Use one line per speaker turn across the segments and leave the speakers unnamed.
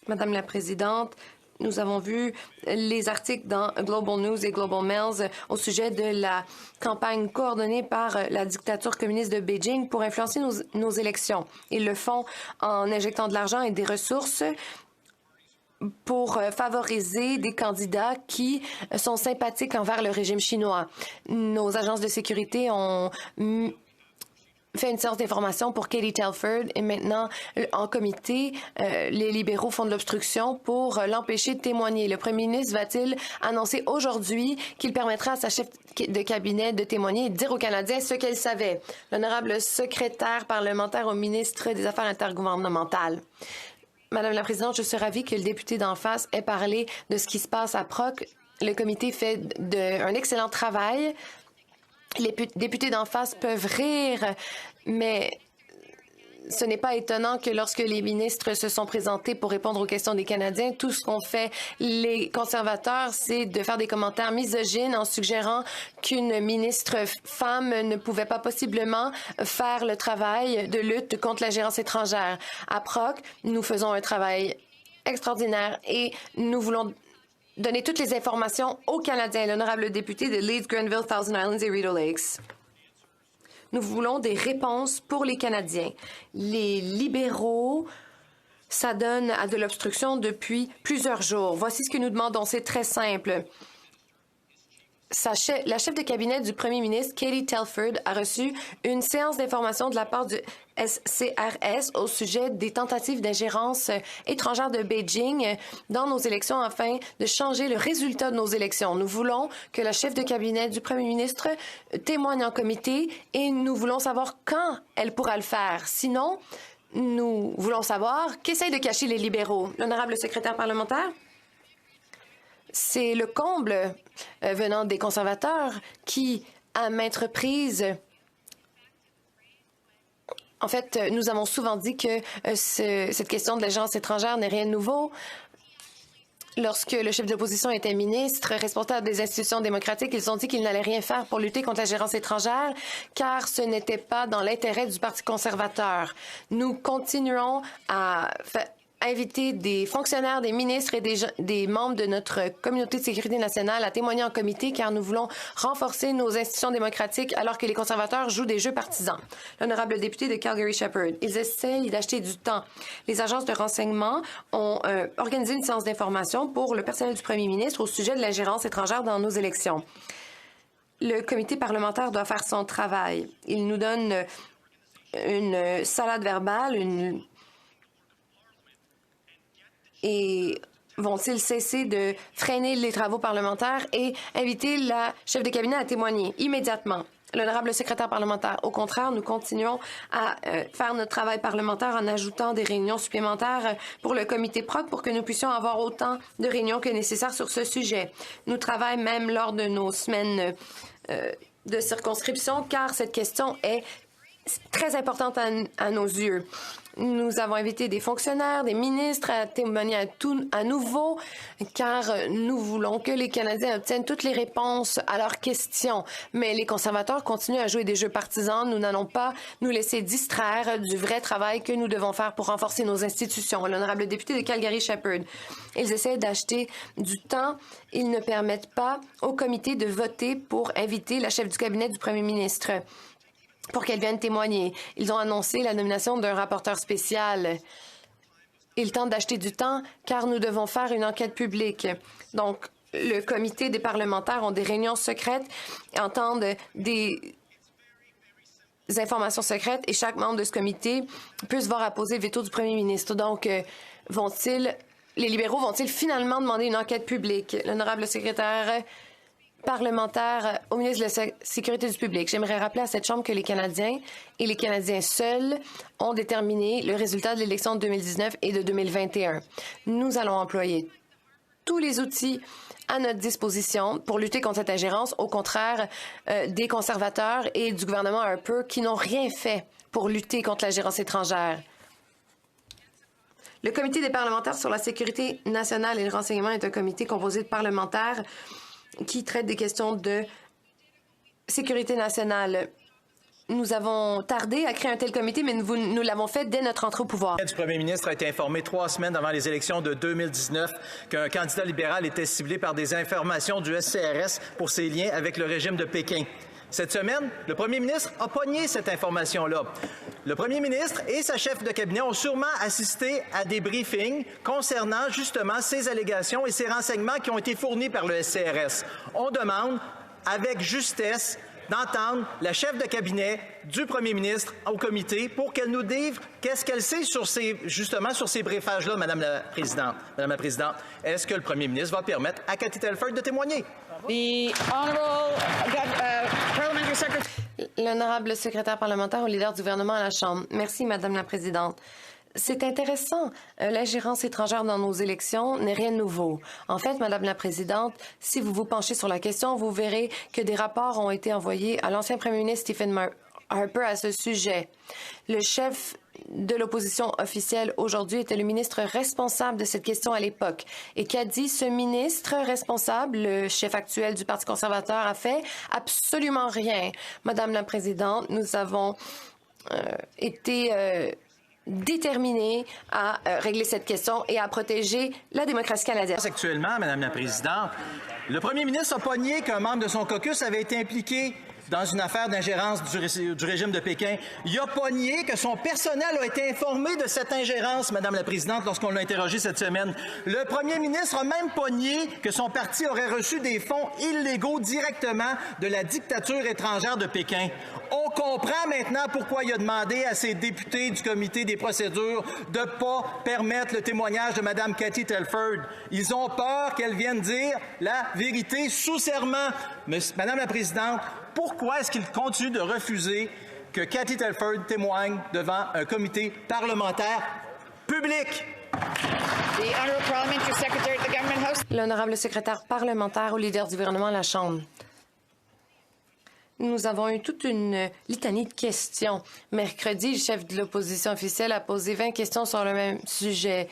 Madame la Présidente, nous avons vu les articles dans Global News et Global Mails au sujet de la campagne coordonnée par la dictature communiste de Beijing pour influencer nos élections. Ils le font en injectant de l'argent et des ressources pour favoriser des candidats qui sont sympathiques envers le régime chinois. Nos agences de sécurité ont fait une séance d'information pour Katie Telford et maintenant, en comité, les libéraux font de l'obstruction pour l'empêcher de témoigner. Le premier ministre va-t-il annoncer aujourd'hui qu'il permettra à sa chef de cabinet de témoigner et de dire aux Canadiens ce qu'elle savait? L'honorable secrétaire parlementaire au ministre des Affaires intergouvernementales. Madame la Présidente, je suis ravie que le député d'en face ait parlé de ce qui se passe à Proc. Le comité fait un excellent travail. Les députés d'en face peuvent rire, mais ce n'est pas étonnant que lorsque les ministres se sont présentés pour répondre aux questions des Canadiens, tout ce qu'ont fait les conservateurs, c'est de faire des commentaires misogynes en suggérant qu'une ministre femme ne pouvait pas possiblement faire le travail de lutte contre l'ingérence étrangère. À Proc, nous faisons un travail extraordinaire et nous voulons donner toutes les informations aux Canadiens. L'honorable député de Leeds, Grenville, Thousand Islands et Rideau Lakes. Nous voulons des réponses pour les Canadiens. Les libéraux s'adonnent à de l'obstruction depuis plusieurs jours. Voici ce que nous demandons. C'est très simple. La chef de cabinet du premier ministre, Katie Telford, a reçu une séance d'information de la part du SCRS au sujet des tentatives d'ingérence étrangère de Beijing dans nos élections afin de changer le résultat de nos élections. Nous voulons que la chef de cabinet du premier ministre témoigne en comité et nous voulons savoir quand elle pourra le faire. Sinon, nous voulons savoir qu'essayent de cacher les libéraux. L'honorable secrétaire parlementaire? C'est le comble venant des conservateurs qui, à maintes reprises, en fait, nous avons souvent dit que cette question de l'agence étrangère n'est rien de nouveau. Lorsque le chef de l'opposition était ministre, responsable des institutions démocratiques, ils ont dit qu'ils n'allaient rien faire pour lutter contre l'ingérence étrangère, car ce n'était pas dans l'intérêt du Parti conservateur. Nous continuerons à inviter des fonctionnaires, des ministres et des membres de notre communauté de sécurité nationale à témoigner en comité car nous voulons renforcer nos institutions démocratiques alors que les conservateurs jouent des jeux partisans. L'honorable député de Calgary-Shepherd, ils essayent d'acheter du temps. Les agences de renseignement ont organisé une séance d'information pour le personnel du premier ministre au sujet de l'ingérence étrangère dans nos élections. Le comité parlementaire doit faire son travail. Il nous donne une salade verbale, et vont-ils cesser de freiner les travaux parlementaires et inviter la chef de cabinet à témoigner immédiatement? L'honorable secrétaire parlementaire, au contraire, nous continuons à faire notre travail parlementaire en ajoutant des réunions supplémentaires pour le comité PROC pour que nous puissions avoir autant de réunions que nécessaire sur ce sujet. Nous travaillons même lors de nos semaines de circonscription car cette question est très importante à nos yeux. Nous avons invité des fonctionnaires, des ministres à témoigner à nouveau, car nous voulons que les Canadiens obtiennent toutes les réponses à leurs questions. Mais les conservateurs continuent à jouer des jeux partisans. Nous n'allons pas nous laisser distraire du vrai travail que nous devons faire pour renforcer nos institutions. L'honorable député de Calgary-Shepherd, ils essaient d'acheter du temps. Ils ne permettent pas au comité de voter pour inviter la chef du cabinet du premier ministre pour qu'elle vienne témoigner. Ils ont annoncé la nomination d'un rapporteur spécial. Ils tentent d'acheter du temps car nous devons faire une enquête publique. Donc, le comité des parlementaires ont des réunions secrètes et entendent des informations secrètes et chaque membre de ce comité peut se voir apposer le veto du premier ministre. Donc, les libéraux vont-ils finalement demander une enquête publique? L'honorable secrétaire parlementaire au ministre de la Sécurité du public. J'aimerais rappeler à cette Chambre que les Canadiens et les Canadiens seuls ont déterminé le résultat de l'élection de 2019 et de 2021. Nous allons employer tous les outils à notre disposition pour lutter contre cette ingérence, au contraire des conservateurs et du gouvernement Harper qui n'ont rien fait pour lutter contre l'ingérence étrangère. Le comité des parlementaires sur la sécurité nationale et le renseignement est un comité composé de parlementaires qui traite des questions de sécurité nationale. nous avons tardé à créer un tel comité, mais nous l'avons fait dès notre entrée au pouvoir.
Le premier ministre a été informé 3 semaines avant les élections de 2019 qu'un candidat libéral était ciblé par des informations du SCRS pour ses liens avec le régime de Pékin. Cette semaine, le premier ministre a pogné cette information-là. Le premier ministre et sa chef de cabinet ont sûrement assisté à des briefings concernant justement ces allégations et ces renseignements qui ont été fournis par le SCRS. On demande, avec justesse, d'entendre la chef de cabinet du premier ministre au comité pour qu'elle nous dise qu'est-ce qu'elle sait sur ces briefages-là, Madame la Présidente. Madame la Présidente, est-ce que le premier ministre va permettre à Cathy Telford de témoigner?
L'honorable secrétaire parlementaire au leader du gouvernement à la Chambre. Merci, Madame la Présidente. C'est intéressant. L'ingérence étrangère dans nos élections n'est rien de nouveau. En fait, Madame la Présidente, si vous vous penchez sur la question, vous verrez que des rapports ont été envoyés à l'ancien premier ministre Stephen Harper à ce sujet. Le chef de l'opposition officielle aujourd'hui était le ministre responsable de cette question à l'époque. Et qu'a dit ce ministre responsable, le chef actuel du Parti conservateur, a fait absolument rien. Madame la Présidente, nous avons été déterminés à régler cette question et à protéger la démocratie canadienne.
Actuellement, Madame la Présidente, le premier ministre a pogné qu'un membre de son caucus avait été impliqué dans une affaire d'ingérence du régime de Pékin. Il a pogné que son personnel a été informé de cette ingérence, Madame la Présidente, lorsqu'on l'a interrogé cette semaine. Le premier ministre a même pogné que son parti aurait reçu des fonds illégaux directement de la dictature étrangère de Pékin. On comprend maintenant pourquoi il a demandé à ses députés du comité des procédures de ne pas permettre le témoignage de Mme Cathy Telford. Ils ont peur qu'elle vienne dire la vérité sous serment. Mais, Madame la Présidente, pourquoi est-ce qu'il continue de refuser que Cathy Telford témoigne devant un comité parlementaire public?
L'honorable secrétaire parlementaire au leader du gouvernement à la Chambre. Nous avons eu toute une litanie de questions. Mercredi, le chef de l'opposition officielle a posé 20 questions sur le même sujet.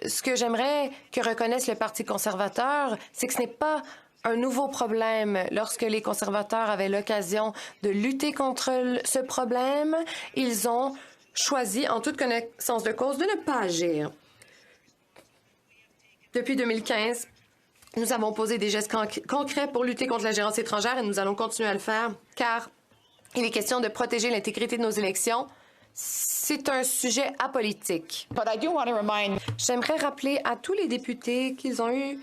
Ce que j'aimerais que reconnaisse le Parti conservateur, c'est que ce n'est pas un nouveau problème. Lorsque les conservateurs avaient l'occasion de lutter contre ce problème, ils ont choisi, en toute connaissance de cause, de ne pas agir. Depuis 2015, nous avons posé des gestes concrets pour lutter contre l'ingérence étrangère et nous allons continuer à le faire car il est question de protéger l'intégrité de nos élections. C'est un sujet apolitique. J'aimerais rappeler à tous les députés qu'ils ont eu,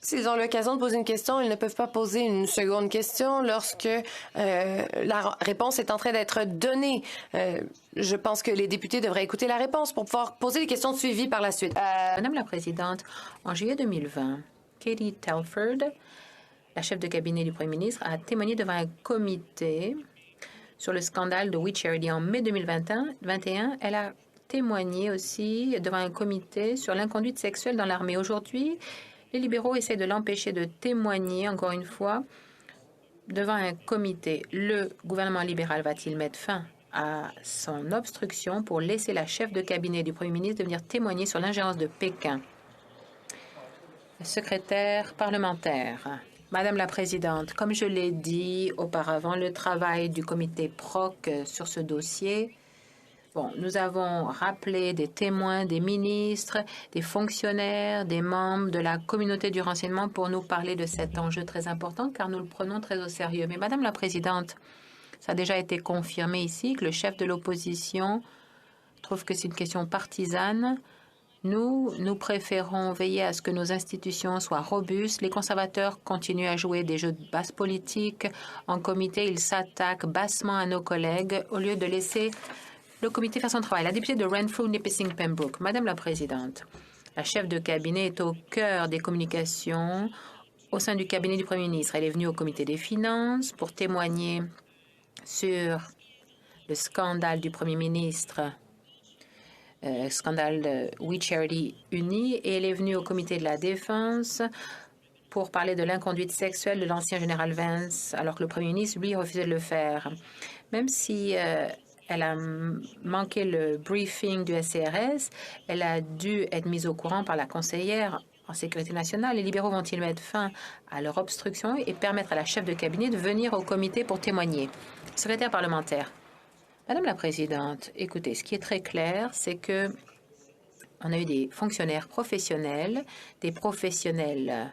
s'ils ont l'occasion de poser une question, ils ne peuvent pas poser une seconde question lorsque la réponse est en train d'être donnée. Je pense que les députés devraient écouter la réponse pour pouvoir poser des questions de suivi par la suite.
Madame la Présidente, en juillet 2020, Cathy Telford, la chef de cabinet du Premier ministre, a témoigné devant un comité sur le scandale de We Charity. En mai 2021, elle a témoigné aussi devant un comité sur l'inconduite sexuelle dans l'armée. Aujourd'hui, les libéraux essaient de l'empêcher de témoigner, encore une fois, devant un comité. Le gouvernement libéral va-t-il mettre fin à son obstruction pour laisser la chef de cabinet du Premier ministre venir témoigner sur l'ingérence de Pékin? Secrétaire parlementaire. Madame la Présidente, comme je l'ai dit auparavant, le travail du comité PROC sur ce dossier, nous avons rappelé des témoins, des ministres, des fonctionnaires, des membres de la communauté du renseignement pour nous parler de cet enjeu très important, car nous le prenons très au sérieux. Mais Madame la Présidente, ça a déjà été confirmé ici que le chef de l'opposition trouve que c'est une question partisane. Nous préférons veiller à ce que nos institutions soient robustes. Les conservateurs continuent à jouer des jeux de basse politique. En comité, ils s'attaquent bassement à nos collègues au lieu de laisser le comité faire son travail. La députée de Renfrew-Nipissing-Pembroke. Madame la Présidente, la chef de cabinet est au cœur des communications au sein du cabinet du Premier ministre. Elle est venue au comité des finances pour témoigner sur le scandale du Premier ministre, scandale de We Charity Uni, et elle est venue au comité de la défense pour parler de l'inconduite sexuelle de l'ancien général Vance, alors que le Premier ministre, lui, refusait de le faire. Même si elle a manqué le briefing du SCRS, elle a dû être mise au courant par la conseillère en sécurité nationale. Les libéraux vont-ils mettre fin à leur obstruction et permettre à la chef de cabinet de venir au comité pour témoigner? Secrétaire parlementaire. Madame la Présidente, écoutez, ce qui est très clair, c'est que on a eu des fonctionnaires professionnels, des professionnels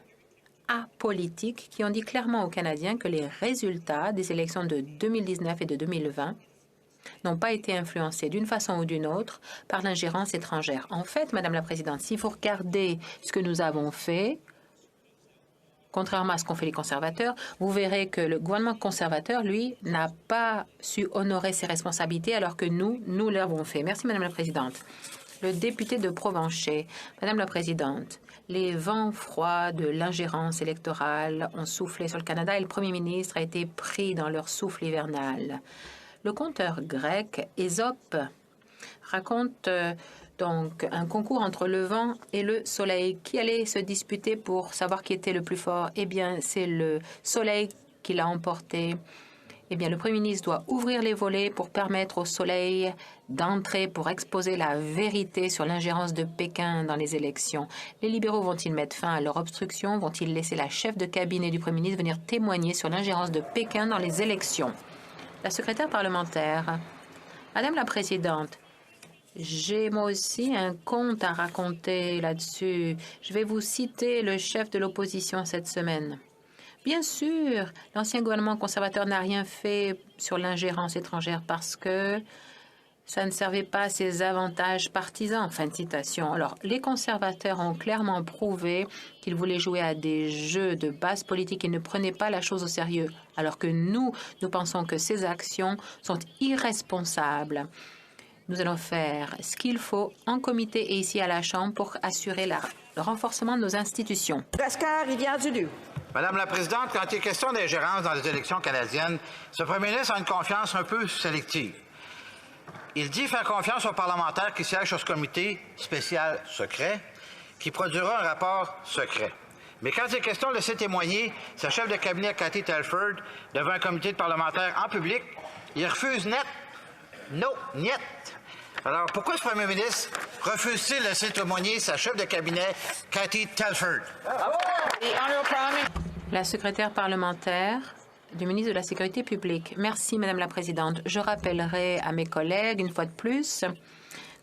apolitiques qui ont dit clairement aux Canadiens que les résultats des élections de 2019 et de 2020 n'ont pas été influencés d'une façon ou d'une autre par l'ingérence étrangère. En fait, Madame la Présidente, si vous regardez ce que nous avons fait, contrairement à ce qu'ont fait les conservateurs, vous verrez que le gouvernement conservateur, lui, n'a pas su honorer ses responsabilités alors que nous l'avons fait. Merci, Madame la Présidente. Le député de Provencher. Madame la Présidente, les vents froids de l'ingérence électorale ont soufflé sur le Canada et le Premier ministre a été pris dans leur souffle hivernal. Le conteur grec Ésope raconte donc un concours entre le vent et le soleil. Qui allait se disputer pour savoir qui était le plus fort? Eh bien, c'est le soleil qui l'a emporté. Eh bien, le Premier ministre doit ouvrir les volets pour permettre au soleil d'entrer pour exposer la vérité sur l'ingérence de Pékin dans les élections. Les libéraux vont-ils mettre fin à leur obstruction? Vont-ils laisser la chef de cabinet du Premier ministre venir témoigner sur l'ingérence de Pékin dans les élections? La secrétaire parlementaire. Madame la Présidente, j'ai moi aussi un conte à raconter là-dessus. Je vais vous citer le chef de l'opposition cette semaine. Bien sûr, l'ancien gouvernement conservateur n'a rien fait sur l'ingérence étrangère parce que ça ne servait pas à ses avantages partisans. Fin de citation. Alors, les conservateurs ont clairement prouvé qu'ils voulaient jouer à des jeux de base politique et ne prenaient pas la chose au sérieux, alors que nous pensons que ces actions sont irresponsables. Nous allons faire ce qu'il faut en comité et ici à la Chambre pour assurer le renforcement de nos institutions.
Rivière-du-Loup.
Madame la Présidente, quand il est question d'ingérence dans les élections canadiennes, ce premier ministre a une confiance un peu sélective. Il dit faire confiance aux parlementaires qui siègent sur ce comité spécial secret, qui produira un rapport secret. Mais quand il est question de laisser témoigner sa chef de cabinet Cathy Telford devant un comité de parlementaires en public, il refuse net. Non, niet. Alors, pourquoi ce premier ministre refuse-t-il de laisser témoigner sa chef de cabinet Cathy Telford?
La secrétaire parlementaire du ministre de la Sécurité publique. Merci, Madame la Présidente. Je rappellerai à mes collègues, une fois de plus,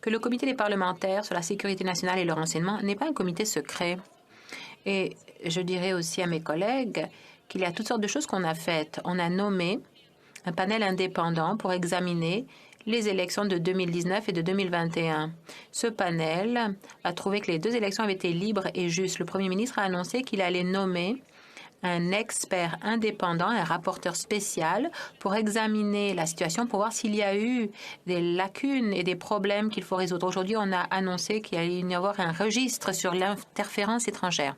que le comité des parlementaires sur la sécurité nationale et le renseignement n'est pas un comité secret. Et je dirais aussi à mes collègues qu'il y a toutes sortes de choses qu'on a faites. On a nommé un panel indépendant pour examiner les élections de 2019 et de 2021. Ce panel a trouvé que les deux élections avaient été libres et justes. Le Premier ministre a annoncé qu'il allait nommer un expert indépendant, un rapporteur spécial, pour examiner la situation, pour voir s'il y a eu des lacunes et des problèmes qu'il faut résoudre. Aujourd'hui, on a annoncé qu'il allait y avoir un registre sur l'interférence étrangère.